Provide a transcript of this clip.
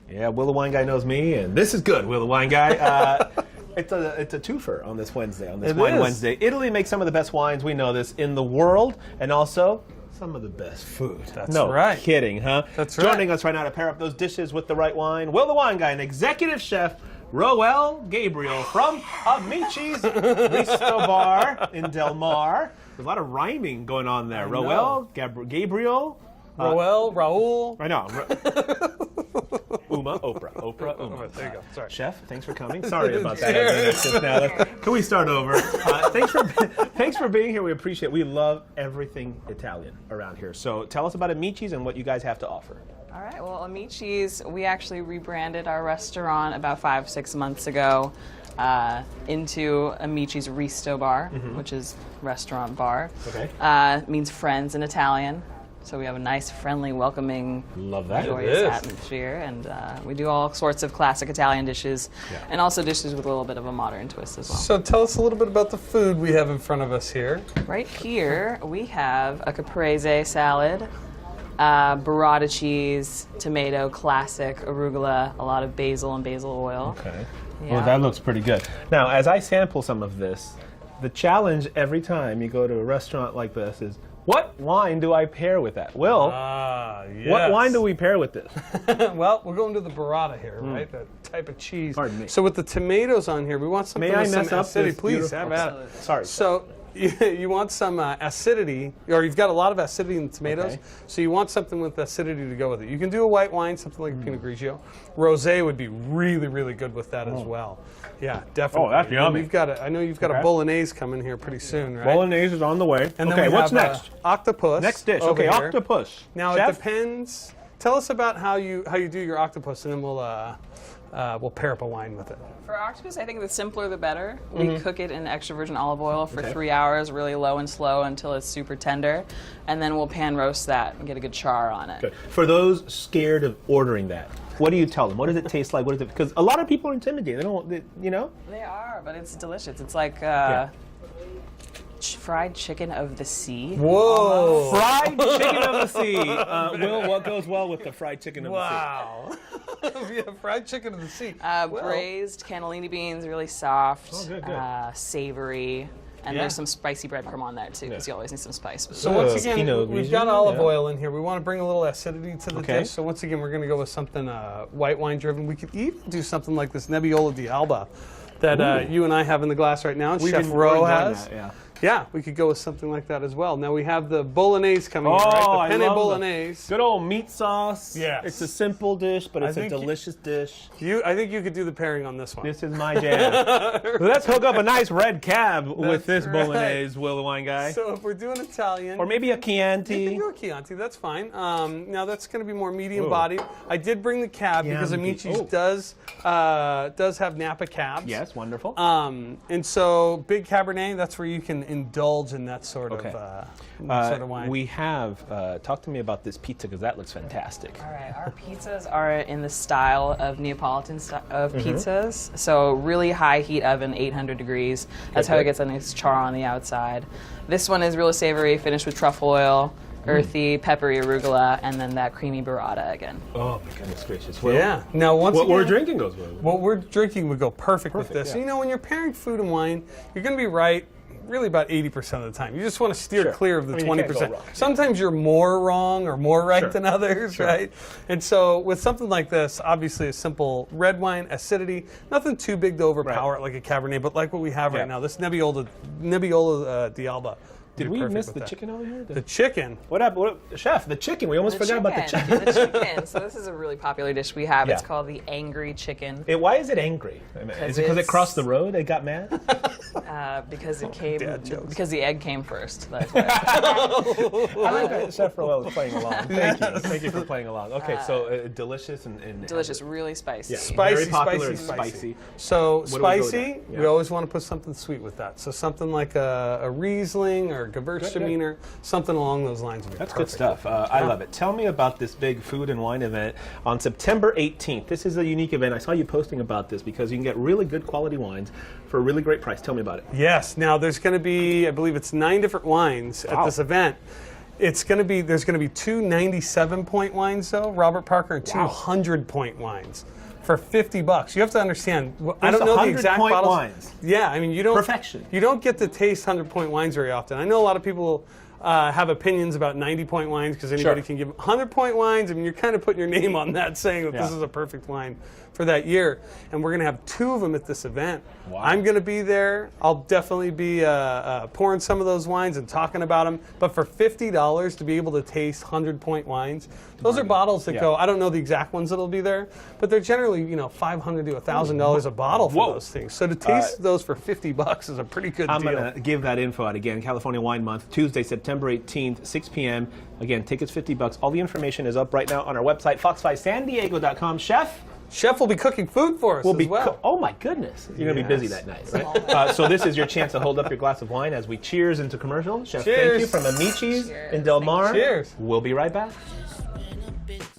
Yeah, Will the Wine Guy knows me, and this is good, Will the Wine Guy. It's a twofer on this Wednesday, on this Wine Wednesday. Italy makes some of the best wines, we know this, in the world, and also some of the best food. That's right. No kidding, huh? That's right. Joining us right now to pair up those dishes with the right wine, Will the Wine Guy and Executive Chef Rhoelle Gabrielle from Amici's Ristobar in Del Mar. There's a lot of rhyming going on there. Rhoelle, Gabrielle. Rhoelle, Raul. I know. Uma, Oprah, Uma. There you go. Sorry. Chef, thanks for coming. Sorry about that. Can we start over? Thanks for being here. We appreciate it. We love everything Italian around here. So tell us about Amici's and what you guys have to offer. All right, well, Amici's, we actually rebranded our restaurant about 5-6 months ago into Amici's Ristobar, which is restaurant bar. Okay. Means friends in Italian. So we have a nice, friendly, welcoming, love that. joyous atmosphere, and we do all sorts of classic Italian dishes, and also dishes with a little bit of a modern twist as well. So tell us a little bit about the food we have in front of us here. Right here, we have a caprese salad, burrata cheese, tomato, classic, arugula, a lot of basil and basil oil. Okay. Yeah. Well, that looks pretty good. Now, as I sample some of this, the challenge every time you go to a restaurant like this is, what wine do I pair with that? Will, Yes. what wine do we pair with this? Well, we're going to the burrata here, right? That type of cheese. Pardon me. So with the tomatoes on here, we want something May I with some mess up acidity. this Please, beautiful- have at it. Sorry. So you want some acidity, or you've got a lot of acidity in the tomatoes, Okay. so you want something with acidity to go with it. You can do a white wine, something like a Pinot Grigio. Rosé would be really, really good with that as well. Yeah, definitely. Oh, that's yummy. You've got I know you've got a bolognese coming here pretty soon, right? Bolognese is on the way. And then okay, we what's have, next? Octopus. Next dish. over Okay, here. octopus. Now Chef? it depends. Tell us about how you do your octopus, and then we'll pair up a wine with it. For octopus, I think the simpler the better. We cook it in extra virgin olive oil for 3 hours, really low and slow until it's super tender, and then we'll pan roast that and get a good char on it. Good. For those scared of ordering that, what do you tell them? What does it taste like? What is it? Because a lot of people are intimidated. They don't, you know? They are, but it's delicious. It's like fried chicken of the sea. Whoa! Fried chicken of the sea. Will, what goes well with the fried chicken of the sea? Wow! We have fried chicken of the sea. Braised cannellini beans, really soft, Oh, good. savory, and Yeah. there's some spicy breadcrumb on there too, because you always need some spice. So once again, Pinot we've Grigio, got olive yeah. oil in here. We want to bring a little acidity to the Okay. dish. So once again, we're going to go with something white wine driven. We could even do something like this Nebbiolo di Alba that you and I have in the glass right now, and Chef Rhoelle has. That, yeah. Yeah, we could go with something like that as well. Now we have the bolognese coming in, Oh, right? The I penne love bolognese. Good old meat sauce. Yes. It's a simple dish, but it's a think you- delicious dish. I think you could do the pairing on this one. This is my jam. Let's hook up a nice red cab with this right. bolognese, Will the Wine Guy. So if we're doing Italian, Or maybe a you Chianti. can do a Chianti. That's fine. Now that's going to be more medium bodied. I did bring the cab because Chianti. Amici's Oh. does have Napa cabs. Yes, wonderful. And so big Cabernet, that's where you can indulge in that sort Okay. of wine. We have, talk to me about this pizza, because that looks fantastic. All right, our pizzas are in the style of Neapolitan pizzas. So really high heat oven, 800 degrees. That's how it gets a nice char on the outside. This one is real savory, finished with truffle oil, earthy, peppery arugula, and then that creamy burrata again. Oh my goodness gracious. Yeah. Now once What again, we're drinking goes well. what we're drinking would go perfect with this. yeah. You know, when you're pairing food and wine, you're going to be right really about 80% of the time. You just want to steer clear of the I mean, you can't go 20%. wrong. Sometimes you're more wrong or more right Sure. than others, right? And so with something like this, obviously a simple red wine, acidity, nothing too big to overpower it like a Cabernet, but like what we have Yeah. right now, this Nebbiolo di Alba. Did would be we perfect miss with the that. chicken over here? The chicken. What up, Chef? The chicken. We almost forgot about the chicken. The chicken. So this is a really popular dish we have. It's Yeah. called the angry chicken. Why is it angry? I mean, is it because it it's- crossed the road? It got mad? Because it came Dad jokes. because the egg came first. That's why. I like that Chef Rhoelle is playing along. Thank you. Thank you for playing along. Okay, so delicious and Delicious, really spicy. Yeah. Spicy, Very popular and spicy. spicy. So What do we go with spicy, that? Yeah. we always want to put something sweet with that. So something like a Riesling or Gewürztraminer, something along those lines would be That's perfect. good stuff. I love it. Tell me about this big food and wine event on September 18th. This is a unique event. I saw you posting about this because you can get really good quality wines for a really great price. Tell me about it. Yes. Now there's going to be, I believe it's 9 different wines at Wow. this event. There's going to be two 97-point wines though, Robert Parker, and two 100-point wines for $50. You have to understand. I don't know the exact 100-point bottles. wines. Yeah, I mean you don't Perfection. You don't get to taste 100-point wines very often. I know a lot of people have opinions about 90-point wines because anybody can give 100-point wines. I mean, you're kind of putting your name on that, saying that this is a perfect wine for that year. And we're going to have 2 of them at this event. Wow. I'm going to be there. I'll definitely be pouring some of those wines and talking about them. But for $50 to be able to taste 100-point wines, those are bottles that go. I don't know the exact ones that'll be there, but they're generally $500 to $1,000 a bottle for those things. So to taste those for $50 is a pretty good deal. I'm going to give that info out again. California Wine Month, Tuesday, September 18th, 6 p.m. Again, tickets $50. All the information is up right now on our website, fox5sandiego.com. Chef will be cooking food for us as well. Oh my goodness. You're going to be busy that night, right? So this is your chance to hold up your glass of wine as we cheers into commercial. Chef, thank you from Amici's in Del Mar. Cheers. We'll be right back.